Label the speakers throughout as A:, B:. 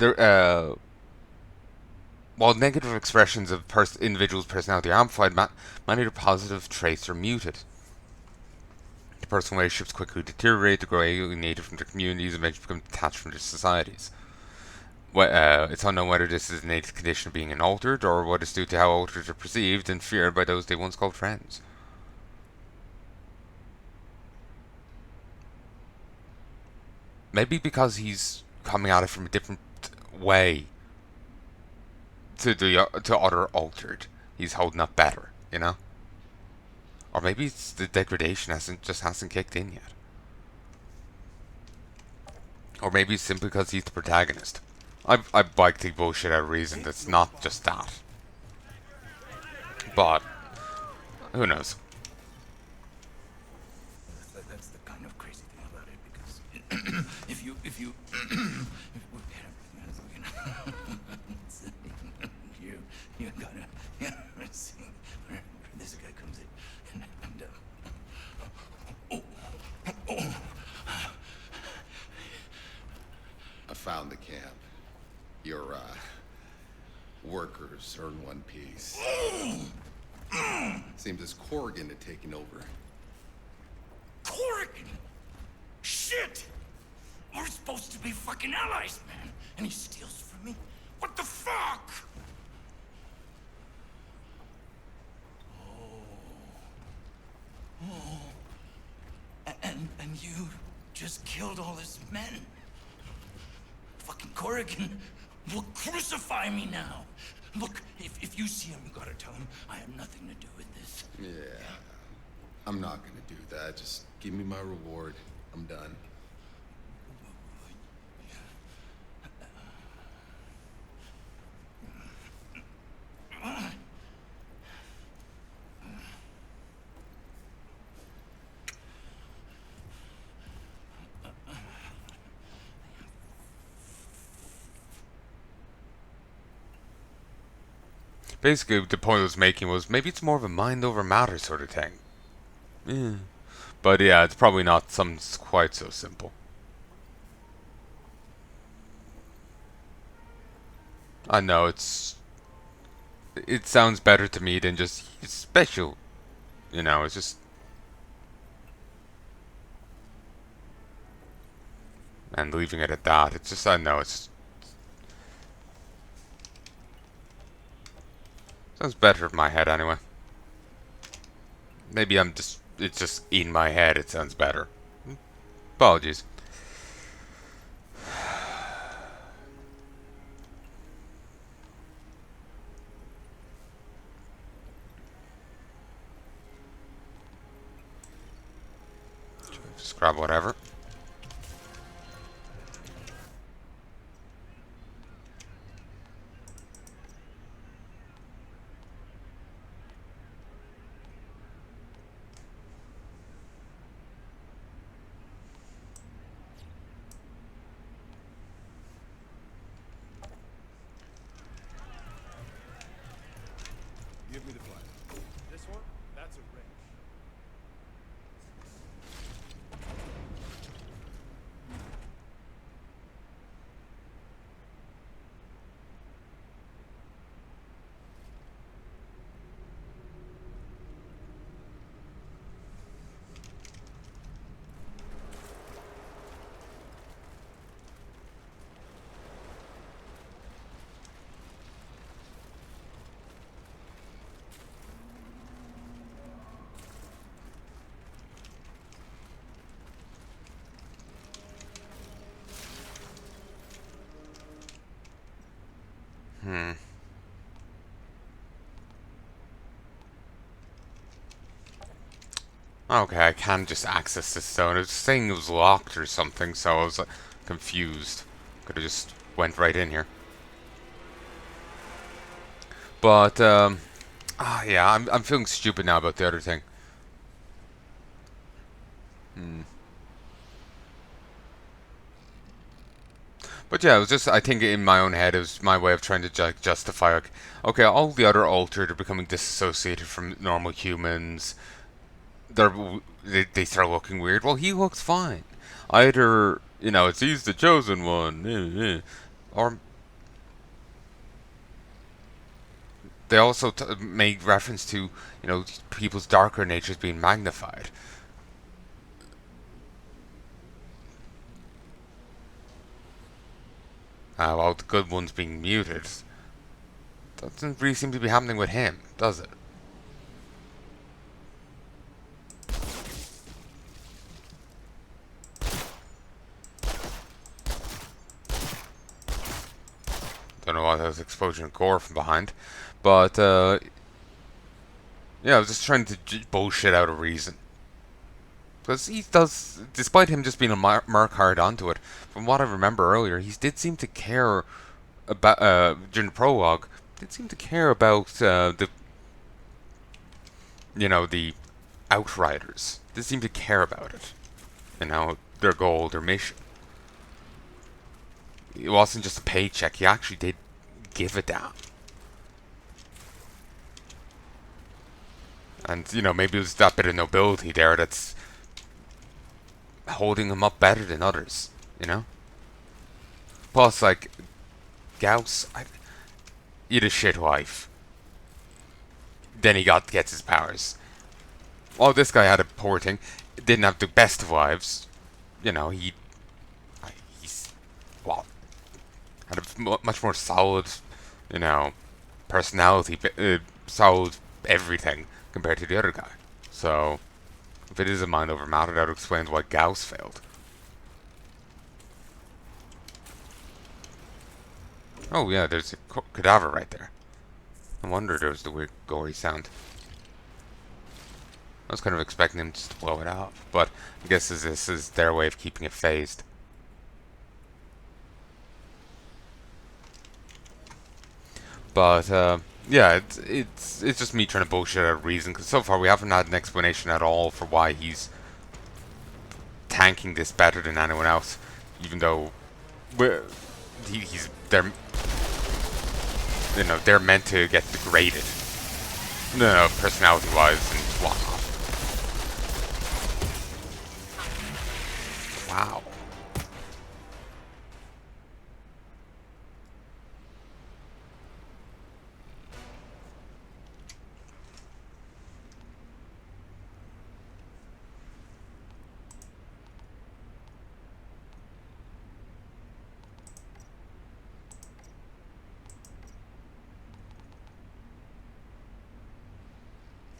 A: there, while negative expressions of individuals' personality are amplified, many of their positive traits are muted. The personal relationships quickly deteriorate, they grow alienated from their communities, and eventually become detached from their societies. It's unknown whether this is an innate condition of being an altered, or what is due to how altered are perceived and feared by those they once called friends. Maybe because he's coming at it from a different way to other altered, he's holding up better, you know. Or maybe it's the degradation hasn't kicked in yet. Or maybe it's simply because he's the protagonist. I bike the bullshit out of reason that's not just that. But who knows?
B: That's the kind of crazy thing about it, because if you you gotta see where this guy comes in and
C: I found the camp. Your workers are in one piece. Seems as Corrigan had taken over.
B: Corrigan! Shit! We're supposed to be fucking allies, man. And he steals from me? What the fuck? And you just killed all his men. Fucking Corrigan will crucify me now. Look, if you see him, you gotta tell him I have nothing to do with this.
C: Yeah. I'm not gonna do that. Just give me my reward. I'm done.
A: Basically, the point I was making was maybe it's more of a mind over matter sort of thing. Yeah. But yeah, it's probably not something quite so simple. I know it sounds better to me than just it's special. You know, it's just and leaving it at that. It's just I know it's sounds better in my head anyway. Maybe it's just in my head. It sounds better. Apologies. Just grab whatever.
D: Give me the plan. This one? That's a wrench.
A: Hmm. Okay, I can just access this zone. It was saying it was locked or something, so I was confused. Could have just went right in here. But yeah, I'm feeling stupid now about the other thing. Hmm. But yeah, it was just, I think in my own head, it was my way of trying to justify, like, okay, all the other altered are becoming disassociated from normal humans. They start looking weird. Well, he looks fine. Either, you know, it's he's the chosen one, or they also made reference to, people's darker natures being magnified. While the good ones being muted. Doesn't really seem to be happening with him, does it? Don't know why there was explosion of gore from behind, but yeah, I was just trying to bullshit out a reason. Because he does, despite him just being a mark hard onto it, from what I remember earlier, he did seem to care about, during the prologue, did seem to care about the Outriders. Did seem to care about it. Their goal, their mission. It wasn't just a paycheck, he actually did give a damn. And, maybe it was that bit of nobility there that's holding him up better than others, Plus, like, Gauss, he had a shit wife. Then he gets his powers. While this guy had a poor thing, didn't have the best of wives. He's, well, had a much more solid, personality, solid everything compared to the other guy. So, if it is a mind over matter, that explains why Gauss failed. Oh yeah, there's a cadaver right there. No wonder there was the weird gory sound. I was kind of expecting him just to blow it up, but I guess this is their way of keeping it phased. But yeah, it's just me trying to bullshit out a reason, because so far we haven't had an explanation at all for why he's tanking this better than anyone else, even though they're meant to get degraded, personality-wise and whatnot. Wow.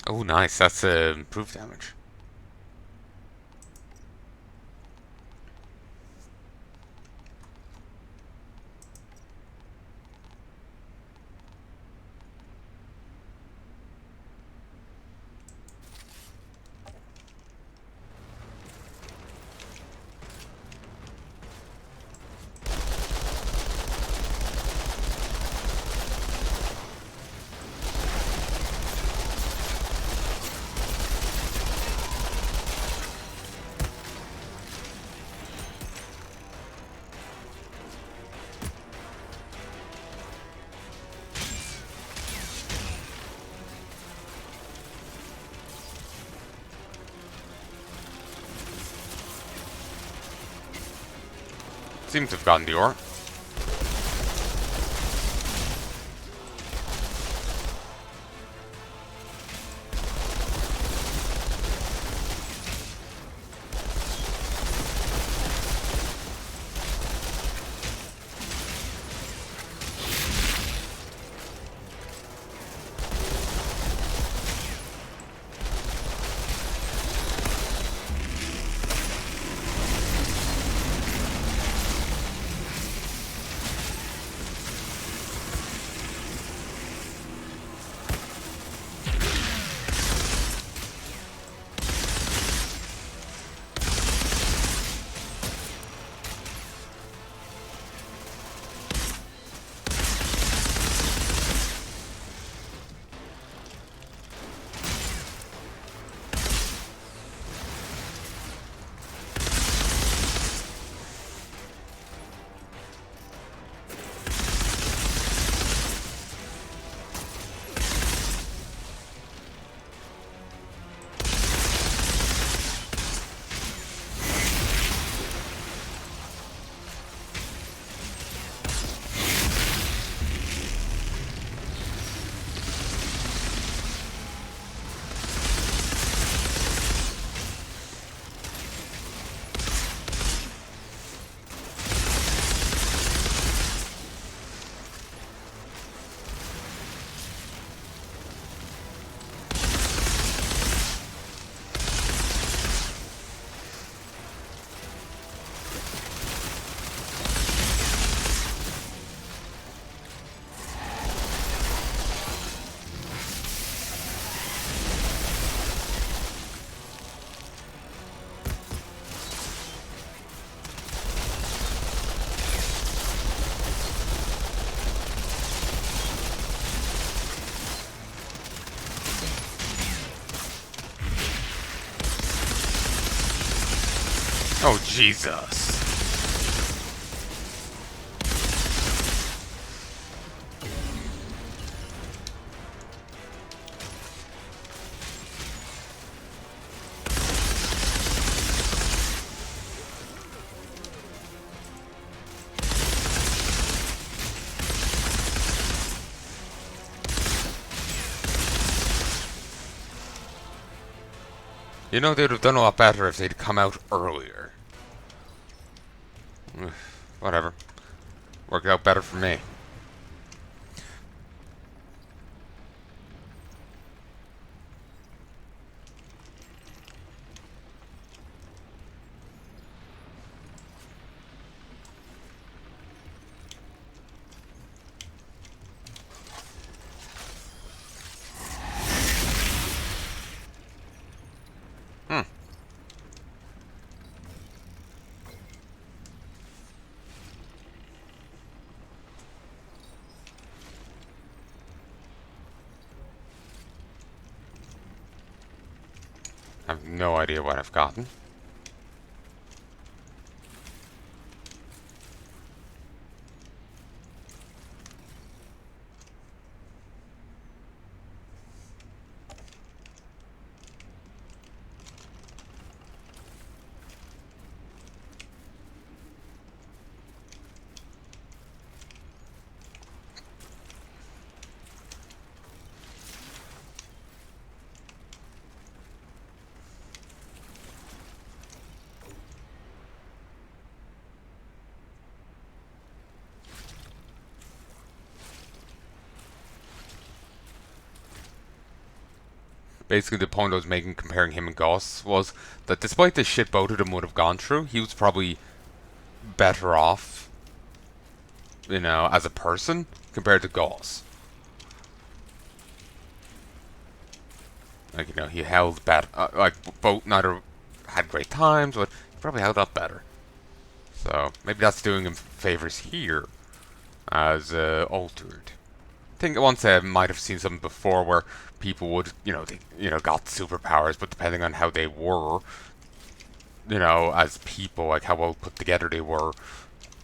A: Oh, nice. That's improved damage. Seems to have gotten the ore. Oh, Jesus. You know, they'd have done a lot better if they'd come out earlier. Whatever. Worked out better for me. Hmm. I have no idea what I've gotten. Basically, the point I was making comparing him and Goss was that despite the shit both of them would have gone through, he was probably better off, you know, as a person compared to Goss. Like, you know, he held better. Like, both neither had great times, but he probably held up better. So, maybe that's doing him favors here as altered. I think once I might have seen something before where people would, you know, got superpowers, but depending on how they were, you know, as people, like how well put together they were,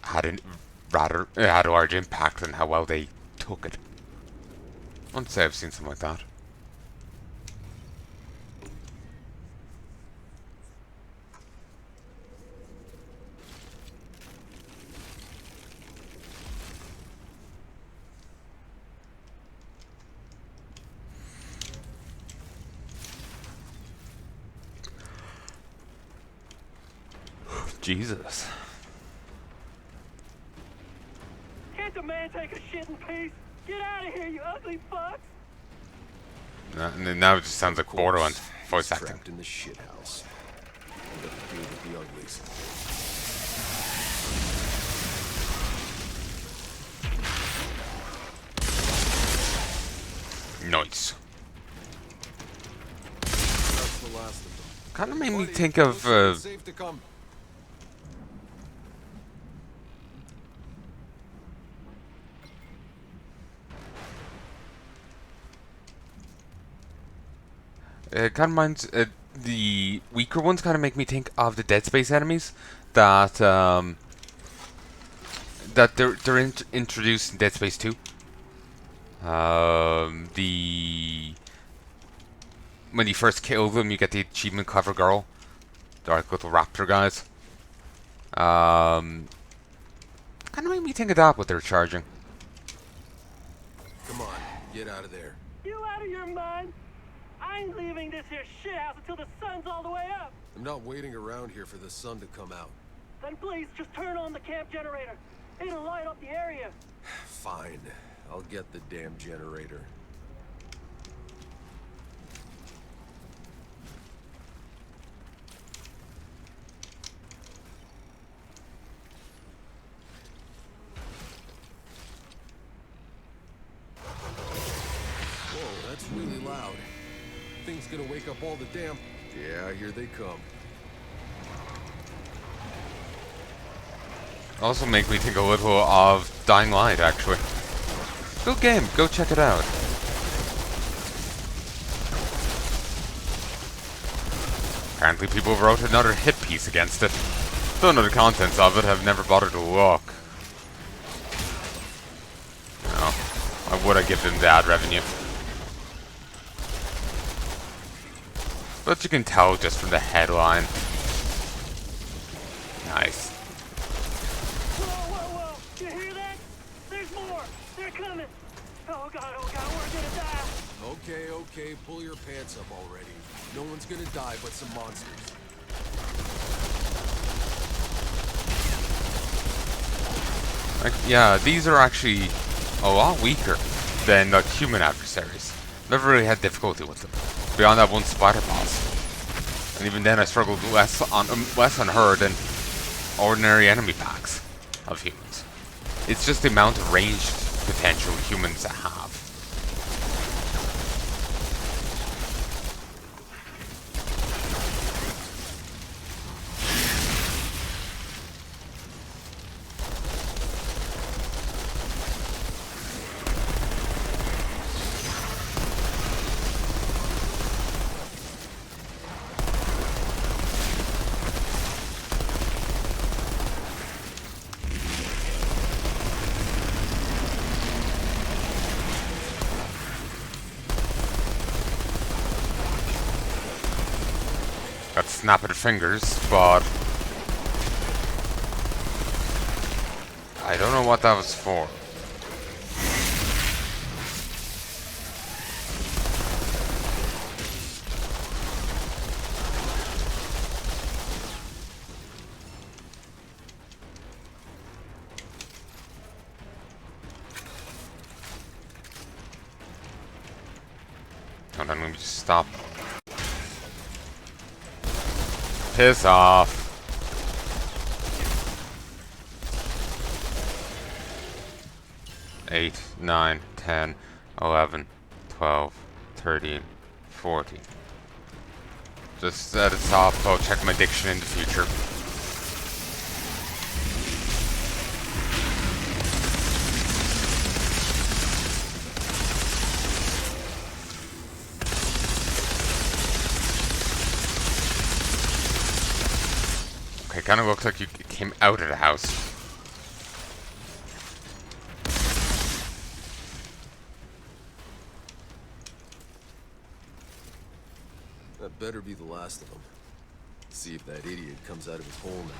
A: had had a large impact on how well they took it. Once I've seen something like that. Jesus.
E: Can't the man take a shit in peace? Get out of here, you ugly fucks!
A: Now it just sounds like Borderlands voice acting.
C: Trapped in the shit house. Got to deal with the uglies.
A: Nice.
C: That's the last of them.
A: Kind of made me
C: Buddy,
A: think of.
C: looks safe to come.
A: Kind of reminds the weaker ones. Kind of make me think of the Dead Space enemies that they're introduced in Dead Space 2. The when you first kill them, you get the achievement cover girl. They're like little raptor guys. Kind of made me think of that. What they're charging.
C: Come on, get out of there.
E: You out of your mind? I ain't leaving this here shithouse until the sun's all the way up.
C: I'm not waiting around here for the sun to come out.
E: Then please just turn on the camp generator. It'll light up the area.
C: Fine, I'll get the damn generator. Whoa, that's really loud. Thing's gonna wake up all the damn... Yeah, here they come.
A: Also make me think a little of Dying Light, actually. Good game, go check it out. Apparently people wrote another hit piece against it. Don't know the contents of it, have never bothered to look. No. Why would I give them the ad revenue? But you can tell just from the headline. Nice.
E: Whoa! You hear that? There's more! They're coming! Oh god, we're gonna die!
D: Okay, pull your pants up already. No one's gonna die but some monsters.
A: Like, yeah, these are actually a lot weaker than the human adversaries. Never really had difficulty with them. Beyond that one spider boss. And even then I struggled less on her than ordinary enemy packs of humans. It's just the amount of ranged potential humans have. Got snapping fingers, but I don't know what that was for. Hold on, let me just stop. Piss off. Eight, 9, 10, 11, 12, 13, 14. Just at the top, I'll check my diction in the future. Okay, kind of looks like you came out of the house.
D: That better be the last of them. See if that idiot comes out of his hole now.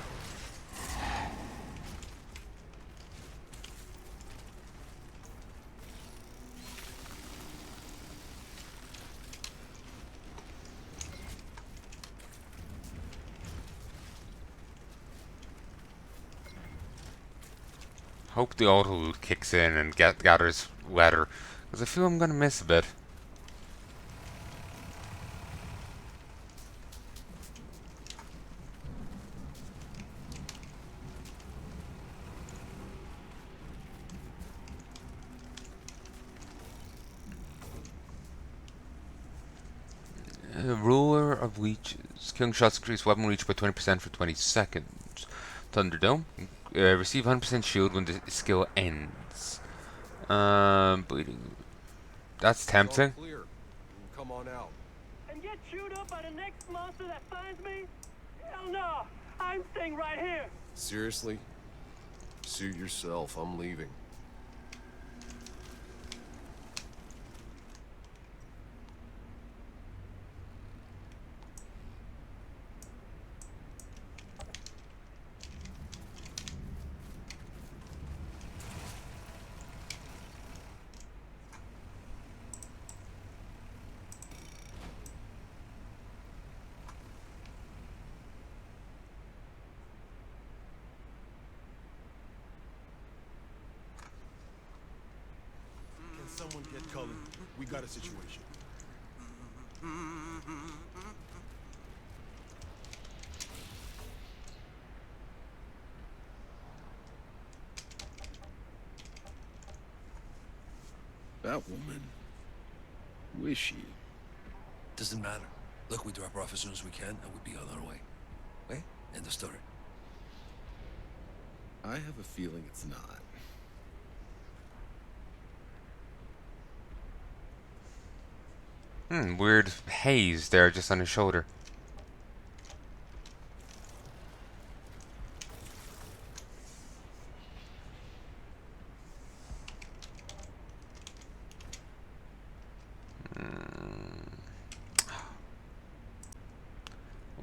A: Hope the auto loot kicks in and gathers leather, because I feel I'm gonna miss a bit. Ruler of Leeches. Killing shots increase weapon reach by 20% for 20 seconds. Thunderdome. Receive 100% shield when the skill ends. Bleeding. That's tempting.
D: Clear. Come on out.
E: And get chewed up by the next monster that finds me? Hell no! I'm staying right here!
D: Seriously? Suit yourself. I'm leaving. Someone get Cullen. We got a situation.
C: That woman. Who is she?
B: Doesn't matter. Look, we drop her off as soon as we can, and we'll be on our way. Okay? End of story.
C: I have a feeling it's not.
A: Weird haze there just on his shoulder.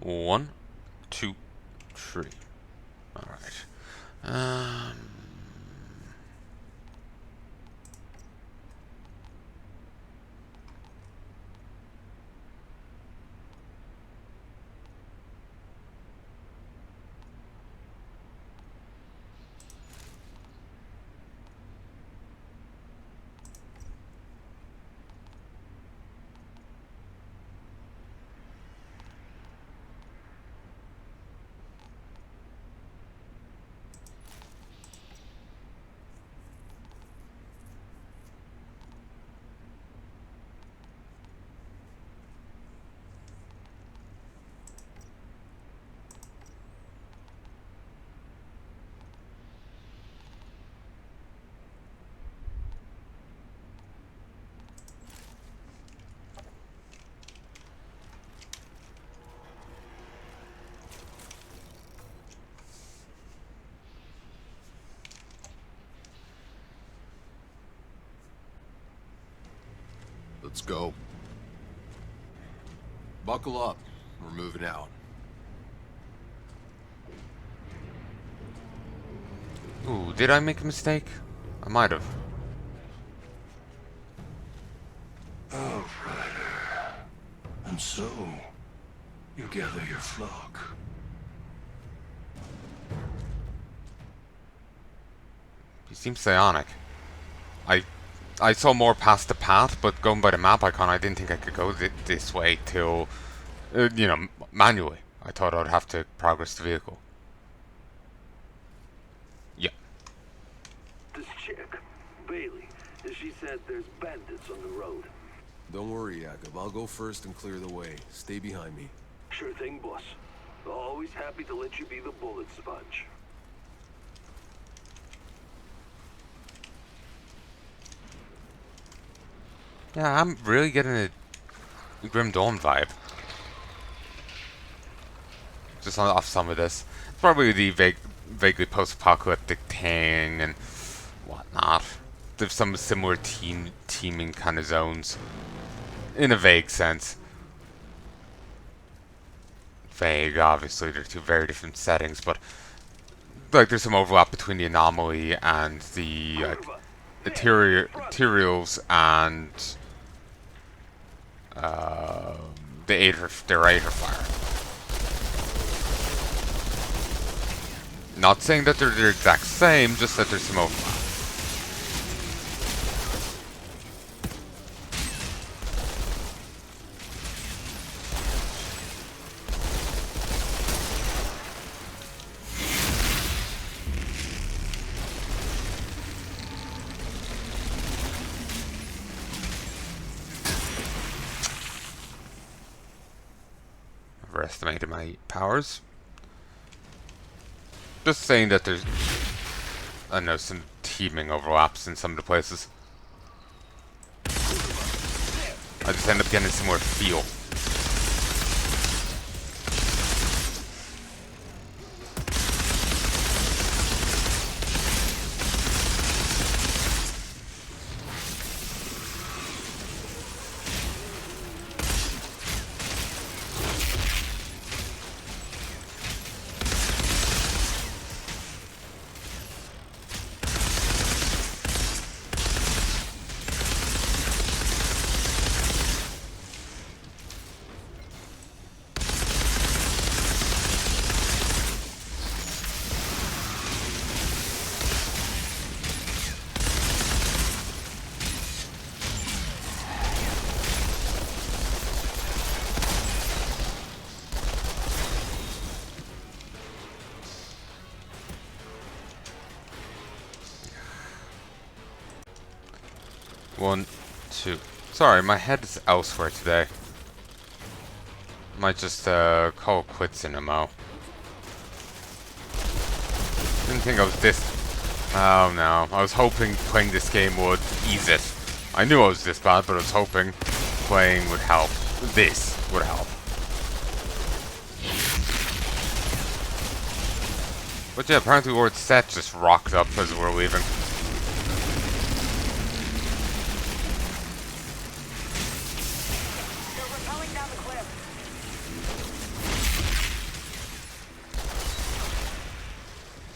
A: 1, 2, 3. Alright.
D: Let's go. Buckle up. We're moving out.
A: Ooh, did I make a mistake? I might have.
B: Outrider. And so, you gather your flock.
A: He seems psionic. I saw more past the path, but going by the map icon, I didn't think I could go this way till, manually. I thought I'd have to progress the vehicle. Yeah.
F: This chick, Bailey, she said there's bandits on the road.
D: Don't worry, Jacob. I'll go first and clear the way. Stay behind me.
F: Sure thing, boss. Always happy to let you be the bullet sponge.
A: Yeah, I'm really getting a Grim Dawn vibe. Just off some of this. It's probably the vaguely post-apocalyptic thing and whatnot. There's some similar teaming kind of zones. In a vague sense. Vague, obviously, they're two very different settings, but like there's some overlap between the anomaly and the Ethereals and the Aether Fire. Not saying that they're the exact same, just that there's some overlap. Overestimated my powers. Just saying that there's, I know, some teaming overlaps in some of the places. I just end up getting a similar feel. One, two. Sorry, my head is elsewhere today. Might just call quits in a mo. Didn't think I was this. Oh no, I was hoping playing this game would ease it. I knew I was this bad, but I was hoping playing would help. This would help. But yeah, apparently word set just rocked up as we're leaving.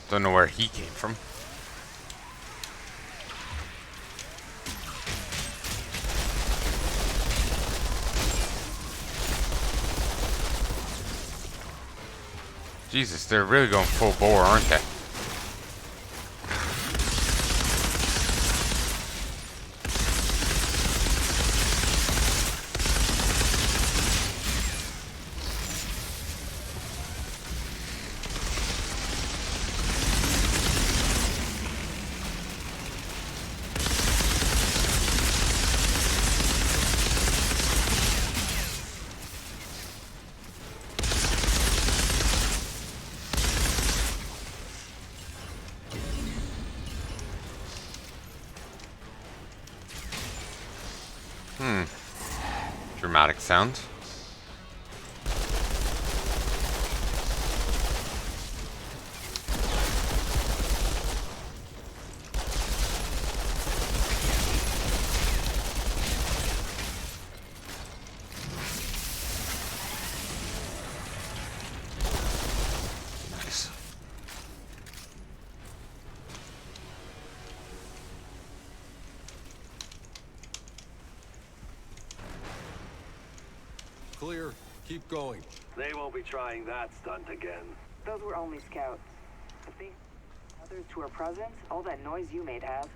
A: Don't know where he came from. Jesus, they're really going full bore, aren't they? Dramatic sound. Nice.
D: Clear. Keep going.
F: They won't be trying that stunt again.
G: Those were only scouts. But these others who are present, all that noise you made have.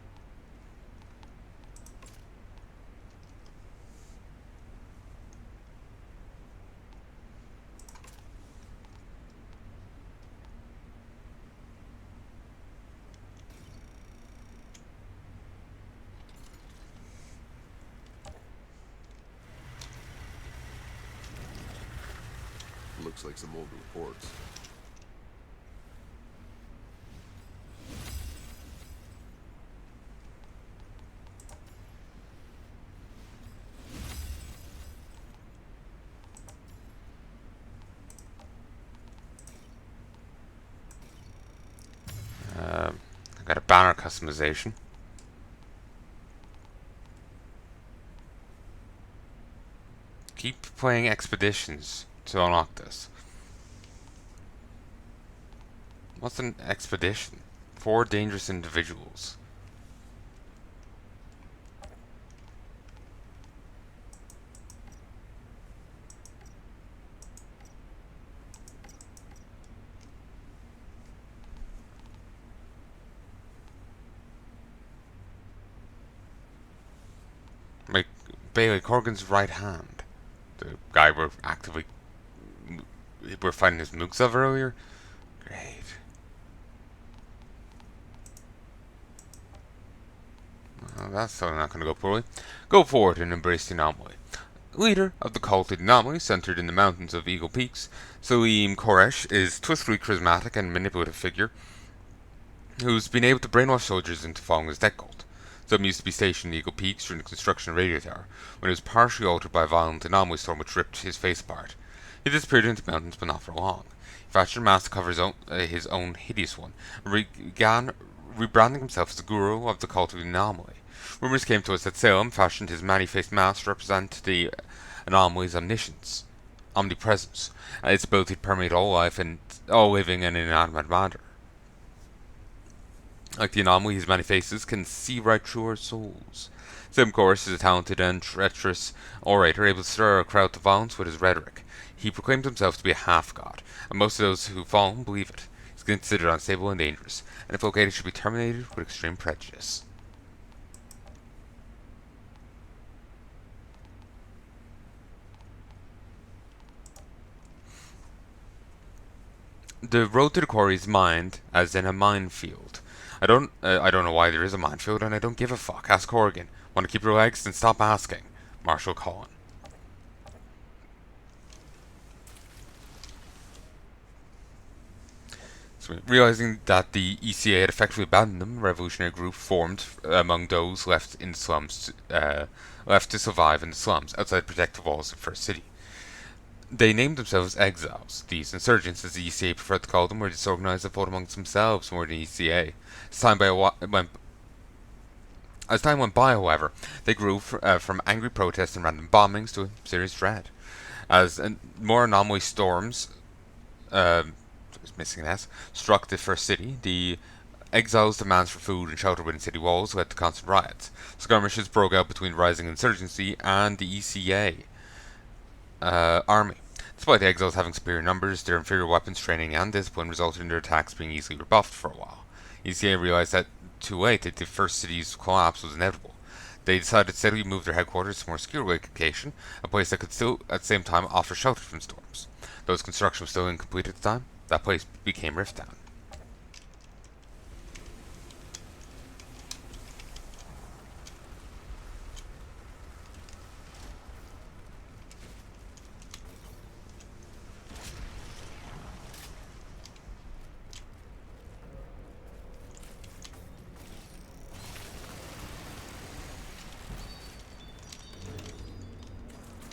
D: Looks like some old reports.
A: I got a banner customization. Keep playing expeditions to unlock this. What's an expedition? 4 dangerous individuals. Like Bailey Corgan's right hand. The guy we're fighting his mooks of earlier. Great. Well, that's certainly not going to go poorly. Go forward and embrace the anomaly. Leader of the cult of the anomaly, centered in the mountains of Eagle Peaks, Salim Koresh is a twistedly charismatic and manipulative figure who's been able to brainwash soldiers into following his death cult. Some used to be stationed in Eagle Peaks during the construction of Radio Tower, when it was partially altered by a violent anomaly storm which ripped his face apart. He disappeared into the mountains, but not for long. He fashioned a mask to cover his own hideous one, and began rebranding himself as the guru of the cult of the anomaly. Rumors came to us that Salem fashioned his many-faced mask to represent the anomaly's omnipresence, and its ability to permeate all life and all living and inanimate matter. Like the anomaly, his many faces can see right through our souls. Sim, of course, is a talented and treacherous orator, able to stir a crowd to violence with his rhetoric. He proclaims himself to be a half-god, and most of those who follow him believe it. He's considered unstable and dangerous, and if located should be terminated with extreme prejudice. The road to the quarry is mined as in a minefield. I don't know why there is a minefield, and I don't give a fuck. Ask Corrigan. Want to keep your legs? Then stop asking. Marshal Collin. So, realizing that the ECA had effectively abandoned them, a revolutionary group formed among those left in the slums, left to survive in the slums outside the protective walls of First City. They named themselves Exiles. These insurgents, as the ECA preferred to call them, were disorganized and fought amongst themselves more than ECA. As time went by, however, they grew from angry protests and random bombings to serious dread. As more anomaly storms There's missing an S. Struck the first city. The exiles' demands for food and shelter within city walls led to constant riots. Skirmishes broke out between rising insurgency and the ECA army. Despite the exiles having superior numbers, their inferior weapons training and discipline resulted in their attacks being easily rebuffed for a while. ECA realized that too late that the first city's collapse was inevitable. They decided to steadily move their headquarters to a more secure location, a place that could still, at the same time, offer shelter from storms. Though its construction was still incomplete at the time, that place became Rift Town.